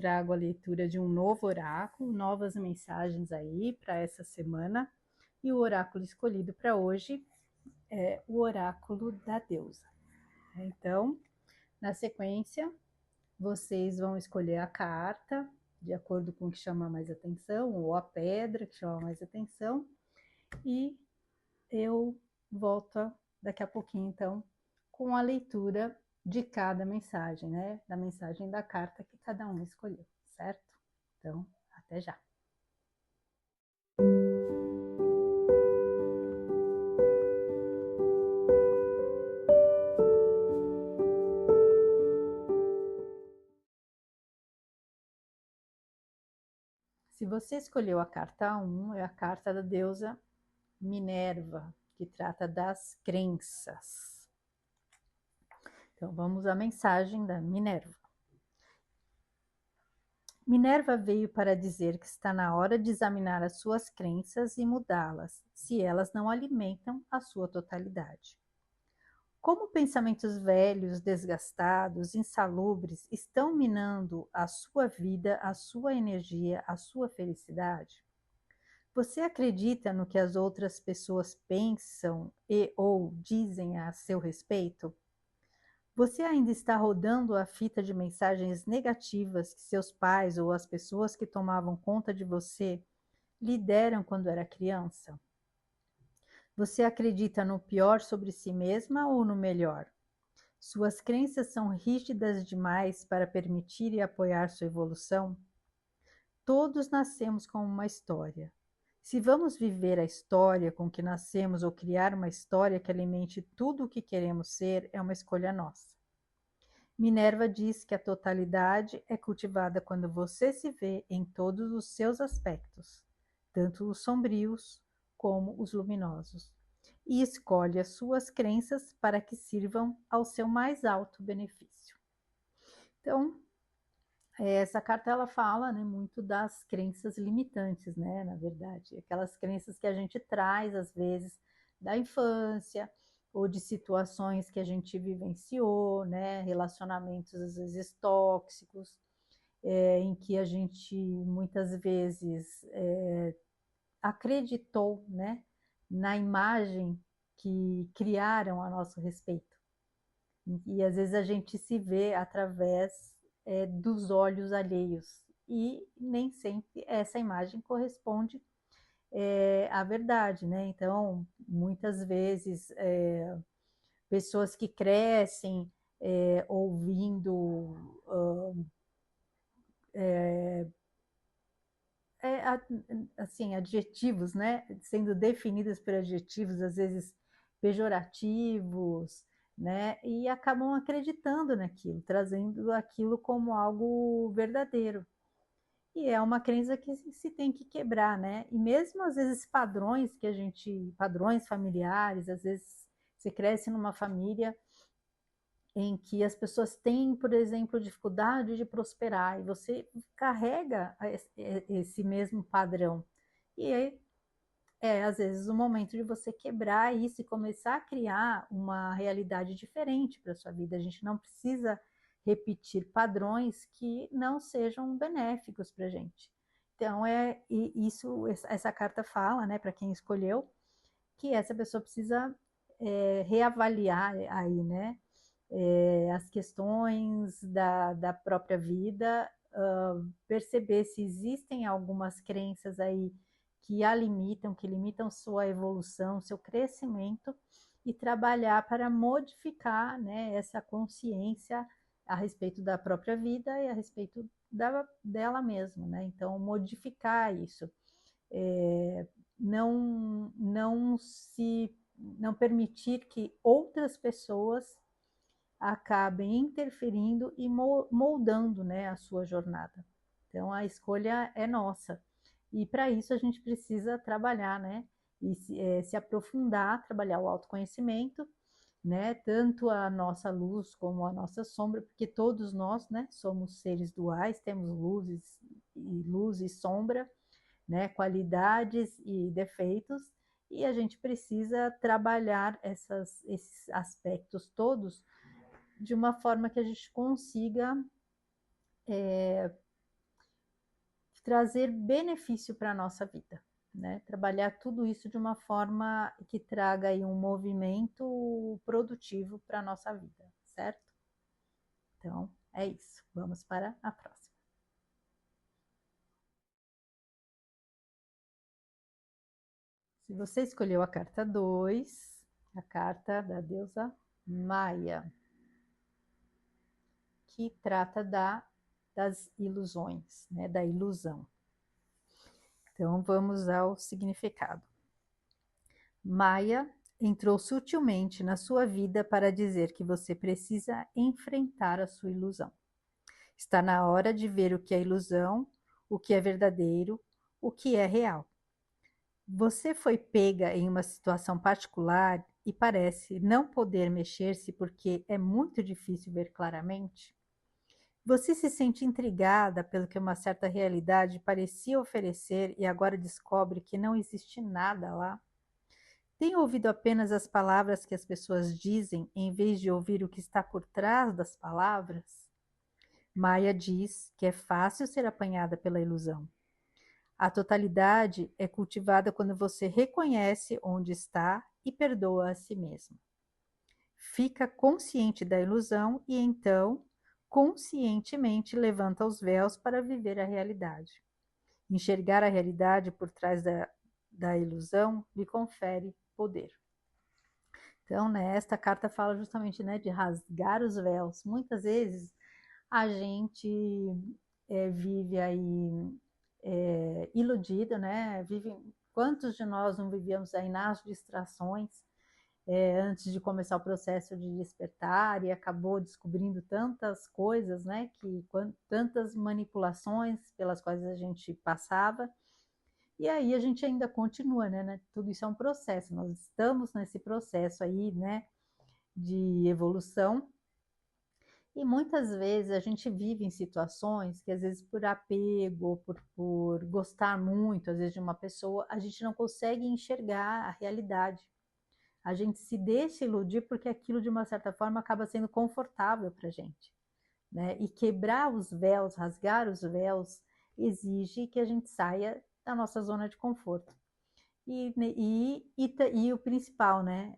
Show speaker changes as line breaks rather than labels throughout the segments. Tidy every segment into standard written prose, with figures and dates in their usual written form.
trago a leitura de um novo oráculo, novas mensagens aí para essa semana. E o oráculo escolhido para hoje é o oráculo da deusa. Então, na sequência, vocês vão escolher a carta de acordo com o que chama mais atenção, ou a pedra que chama mais atenção, e eu volto daqui a pouquinho, então, com a leitura de cada mensagem, né? Da mensagem da carta que cada um escolheu, certo? Então, até já. Se você escolheu a carta 1, é a carta da deusa Minerva, que trata das crenças. Então, vamos à mensagem da Minerva. Minerva veio para dizer que está na hora de examinar as suas crenças e mudá-las, se elas não alimentam a sua totalidade. Como pensamentos velhos, desgastados, insalubres estão minando a sua vida, a sua energia, a sua felicidade? Você acredita no que as outras pessoas pensam e ou dizem a seu respeito? Você ainda está rodando a fita de mensagens negativas que seus pais ou as pessoas que tomavam conta de você lhe deram quando era criança? Você acredita no pior sobre si mesma ou no melhor? Suas crenças são rígidas demais para permitir e apoiar sua evolução? Todos nascemos com uma história. Se vamos viver a história com que nascemos ou criar uma história que alimente tudo o que queremos ser, é uma escolha nossa. Minerva diz que a totalidade é cultivada quando você se vê em todos os seus aspectos, tanto os sombrios como os luminosos, e escolhe as suas crenças para que sirvam ao seu mais alto benefício. Então, essa carta ela fala, né, muito das crenças limitantes, né, na verdade, aquelas crenças que a gente traz às vezes da infância ou de situações que a gente vivenciou, né, relacionamentos às vezes tóxicos, em que a gente muitas vezes acreditou, né, na imagem que criaram a nosso respeito. E às vezes a gente se vê através dos olhos alheios. E nem sempre essa imagem corresponde à verdade, né? Então, muitas vezes, pessoas que crescem ouvindo assim, adjetivos, né? Sendo definidas por adjetivos, às vezes pejorativos, né? E acabam acreditando naquilo, trazendo aquilo como algo verdadeiro. E é uma crença que se tem que quebrar, né? E mesmo às vezes padrões que a gente, padrões familiares, às vezes você cresce numa família em que as pessoas têm, por exemplo, dificuldade de prosperar e você carrega esse mesmo padrão. E aí às vezes, o momento de você quebrar isso e começar a criar uma realidade diferente para a sua vida. A gente não precisa repetir padrões que não sejam benéficos para a gente. Então, essa carta fala, né, para quem escolheu, que essa pessoa precisa reavaliar aí, né, as questões da própria vida, perceber se existem algumas crenças aí que limitam sua evolução, seu crescimento, e trabalhar para modificar, né, essa consciência a respeito da própria vida e a respeito dela mesma, né? Então, modificar isso. Não permitir que outras pessoas acabem interferindo e moldando, né, a sua jornada. Então, a escolha é nossa. E para isso a gente precisa trabalhar, né? E se aprofundar, trabalhar o autoconhecimento, né? Tanto a nossa luz como a nossa sombra, porque todos nós, né, somos seres duais, temos luz e sombra, né? Qualidades e defeitos, e a gente precisa trabalhar esses aspectos todos de uma forma que a gente consiga trazer benefício para a nossa vida, né? Trabalhar tudo isso de uma forma que traga aí um movimento produtivo para a nossa vida, certo? Então, é isso. Vamos para a próxima. Se você escolheu a carta 2, a carta da deusa Maia, que trata das ilusões, né, da ilusão. Então, vamos ao significado. Maia entrou sutilmente na sua vida para dizer que você precisa enfrentar a sua ilusão. Está na hora de ver o que é ilusão, o que é verdadeiro, o que é real. Você foi pega em uma situação particular e parece não poder mexer-se porque é muito difícil ver claramente? Você se sente intrigada pelo que uma certa realidade parecia oferecer e agora descobre que não existe nada lá? Tem ouvido apenas as palavras que as pessoas dizem em vez de ouvir o que está por trás das palavras? Maia diz que é fácil ser apanhada pela ilusão. A totalidade é cultivada quando você reconhece onde está e perdoa a si mesmo. Fica consciente da ilusão e então, conscientemente, levanta os véus para viver a realidade. Enxergar a realidade por trás da ilusão lhe confere poder. Então, né, esta carta fala justamente, né, de rasgar os véus. Muitas vezes a gente vive aí iludido, né? Quantos de nós não vivíamos aí nas distrações antes de começar o processo de despertar e acabou descobrindo tantas coisas, né? Tantas manipulações pelas quais a gente passava. E aí a gente ainda continua, né? Tudo isso é um processo. Nós estamos nesse processo aí, né? De evolução. E muitas vezes a gente vive em situações que, às vezes, por apego, por gostar muito, às vezes, de uma pessoa, a gente não consegue enxergar a realidade. A gente se deixa iludir porque aquilo, de uma certa forma, acaba sendo confortável para a gente, né? E quebrar os véus, rasgar os véus, exige que a gente saia da nossa zona de conforto. E o principal, né?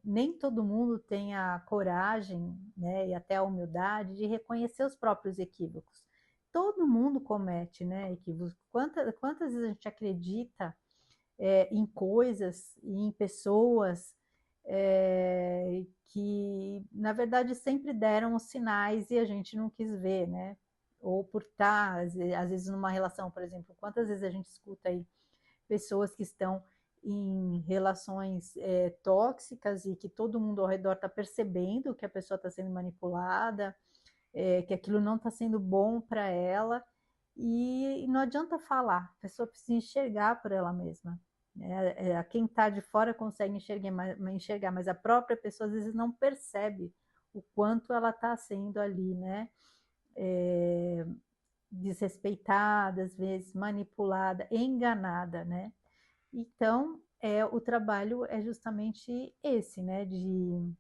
Nem todo mundo tem a coragem, né, e até a humildade de reconhecer os próprios equívocos. Todo mundo comete, né, equívocos. Quantas vezes a gente acredita em coisas e em pessoas que, na verdade, sempre deram os sinais e a gente não quis ver, né? Ou por estar, às vezes, numa relação, por exemplo, quantas vezes a gente escuta aí pessoas que estão em relações tóxicas e que todo mundo ao redor está percebendo que a pessoa está sendo manipulada, que aquilo não está sendo bom para ela, e não adianta falar, a pessoa precisa enxergar por ela mesma. Quem está de fora consegue enxergar, mas a própria pessoa às vezes não percebe o quanto ela está sendo ali, né? Desrespeitada, às vezes manipulada, enganada, né? Então, o trabalho é justamente esse, né? De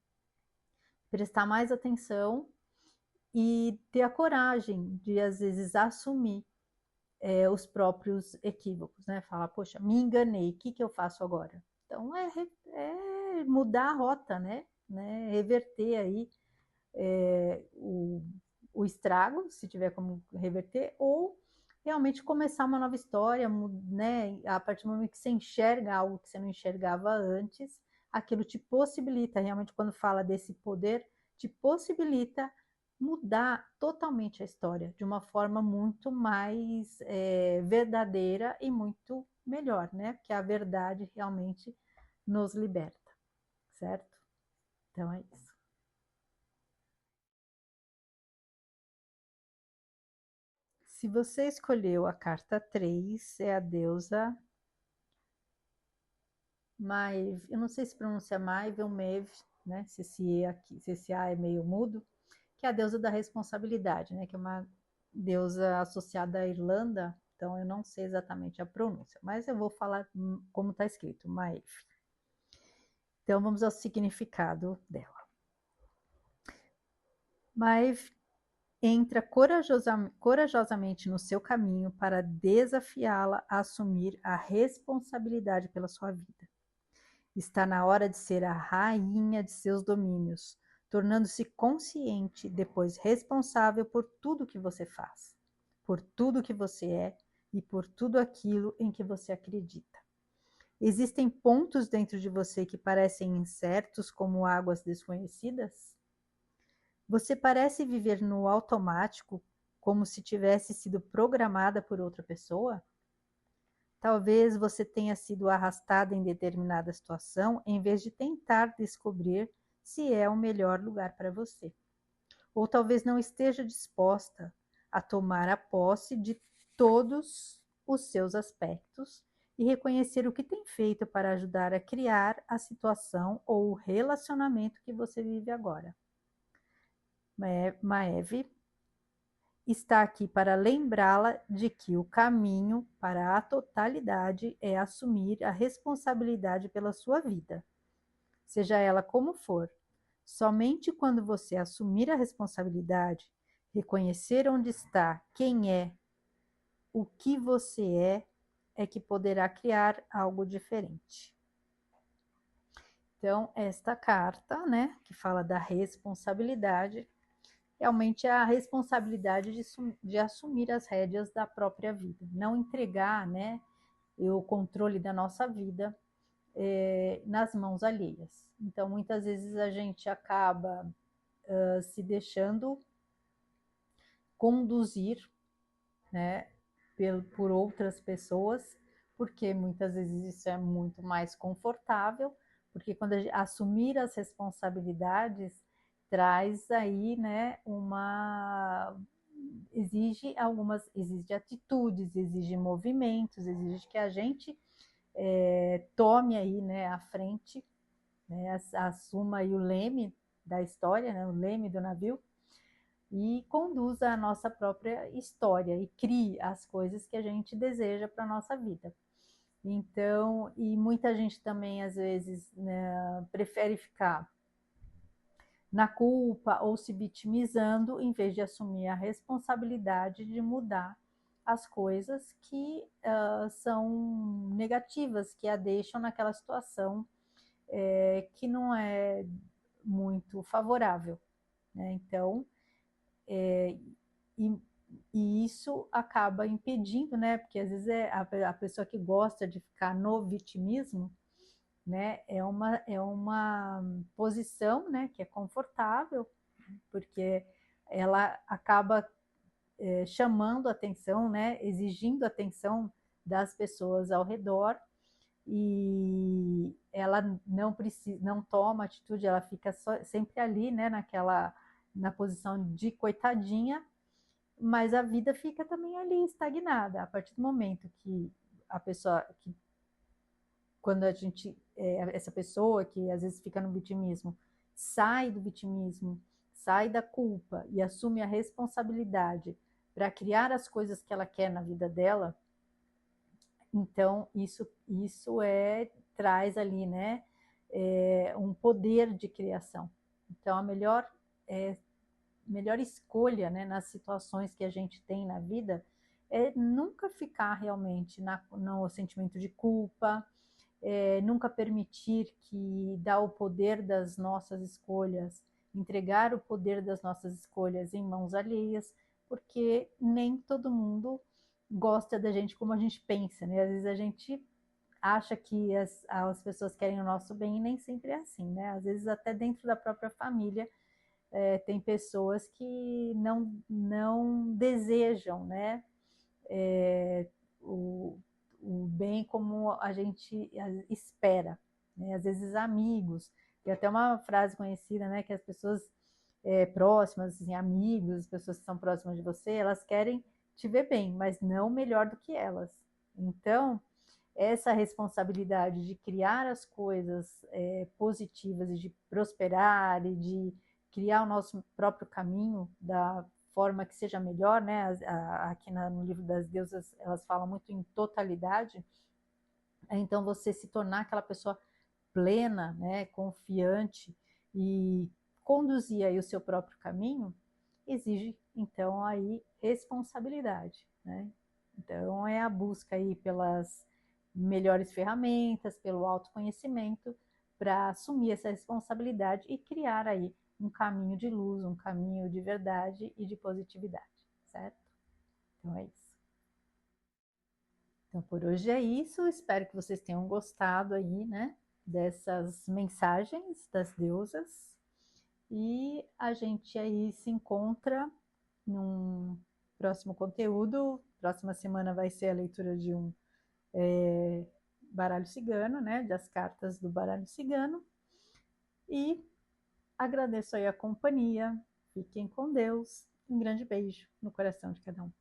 prestar mais atenção e ter a coragem de, às vezes, assumir os próprios equívocos, né? Falar, poxa, me enganei, o que eu faço agora? Então, é mudar a rota, né? Reverter aí o estrago, se tiver como reverter, ou realmente começar uma nova história, né? A partir do momento que você enxerga algo que você não enxergava antes, aquilo te possibilita, realmente, quando fala desse poder, te possibilita mudar totalmente a história de uma forma muito mais verdadeira e muito melhor, né? Porque a verdade realmente nos liberta, certo? Então é isso. Se você escolheu a carta 3, é a deusa Maeve. Eu não sei se pronuncia Maeve ou Maeve, né? Se esse A é meio mudo, que é a deusa da responsabilidade, né? Que é uma deusa associada à Irlanda, então eu não sei exatamente a pronúncia, mas eu vou falar como está escrito, Maeve. Então vamos ao significado dela. Maeve entra corajosamente no seu caminho para desafiá-la a assumir a responsabilidade pela sua vida. Está na hora de ser a rainha de seus domínios, tornando-se consciente, depois responsável por tudo que você faz, por tudo que você é e por tudo aquilo em que você acredita. Existem pontos dentro de você que parecem incertos como águas desconhecidas? Você parece viver no automático, como se tivesse sido programada por outra pessoa? Talvez você tenha sido arrastada em determinada situação em vez de tentar descobrir se é o melhor lugar para você. Ou talvez não esteja disposta a tomar a posse de todos os seus aspectos e reconhecer o que tem feito para ajudar a criar a situação ou o relacionamento que você vive agora. Maeve está aqui para lembrá-la de que o caminho para a totalidade é assumir a responsabilidade pela sua vida, seja ela como for. Somente quando você assumir a responsabilidade, reconhecer onde está, quem é, o que você é que poderá criar algo diferente. Então, esta carta, né, que fala da responsabilidade, realmente é a responsabilidade de assumir as rédeas da própria vida, não entregar, né, o controle da nossa vida nas mãos alheias. Então, muitas vezes a gente acaba se deixando conduzir, né, por outras pessoas, porque muitas vezes isso é muito mais confortável, porque quando assumir as responsabilidades traz aí, né, exige atitudes, exige movimentos, exige que a gente tome aí, né, a frente, né, assuma aí o leme da história, né, o leme do navio, e conduza a nossa própria história e crie as coisas que a gente deseja para a nossa vida. Então, e muita gente também, às vezes, né, prefere ficar na culpa ou se vitimizando, em vez de assumir a responsabilidade de mudar as coisas que são negativas, que a deixam naquela situação que não é muito favorável, né? Então, e, e isso acaba impedindo, né? Porque às vezes a pessoa que gosta de ficar no vitimismo, né? É uma posição, né? Que é confortável, porque ela acaba chamando atenção, né? Exigindo atenção das pessoas ao redor e ela não precisa, não toma atitude, ela fica sempre ali, né? Na posição de coitadinha, mas a vida fica também ali estagnada. A partir do momento que a pessoa, que, quando a gente, essa pessoa que às vezes fica no vitimismo, sai do vitimismo, sai da culpa e assume a responsabilidade para criar as coisas que ela quer na vida dela, então isso traz ali, né, um poder de criação. Então a melhor escolha, né, nas situações que a gente tem na vida é nunca ficar realmente no sentimento de culpa, nunca permitir que dá o poder das nossas escolhas, entregar o poder das nossas escolhas em mãos alheias, porque nem todo mundo gosta da gente como a gente pensa, né? Às vezes a gente acha que as pessoas querem o nosso bem e nem sempre é assim, né? Às vezes até dentro da própria família tem pessoas que não desejam, né, o, o bem como a gente espera, né? Às vezes amigos, tem até uma frase conhecida, né, que as pessoas próximas, assim, amigos, as pessoas que são próximas de você, elas querem te ver bem, mas não melhor do que elas. Então, essa responsabilidade de criar as coisas positivas e de prosperar e de criar o nosso próprio caminho da forma que seja melhor, né? Aqui no livro das deusas elas falam muito em totalidade. Então você se tornar aquela pessoa plena, né? Confiante e conduzir aí o seu próprio caminho. exige, então, aí responsabilidade, né? Então, é a busca aí pelas melhores ferramentas, pelo autoconhecimento, para assumir essa responsabilidade e criar aí um caminho de luz, um caminho de verdade e de positividade, certo? Então é isso. Então por hoje é isso. Espero que vocês tenham gostado aí, né, dessas mensagens das deusas. E a gente aí se encontra num próximo conteúdo. Próxima semana vai ser a leitura de um baralho cigano, né, das cartas do baralho cigano. E agradeço aí a companhia. Fiquem com Deus. Um grande beijo no coração de cada um.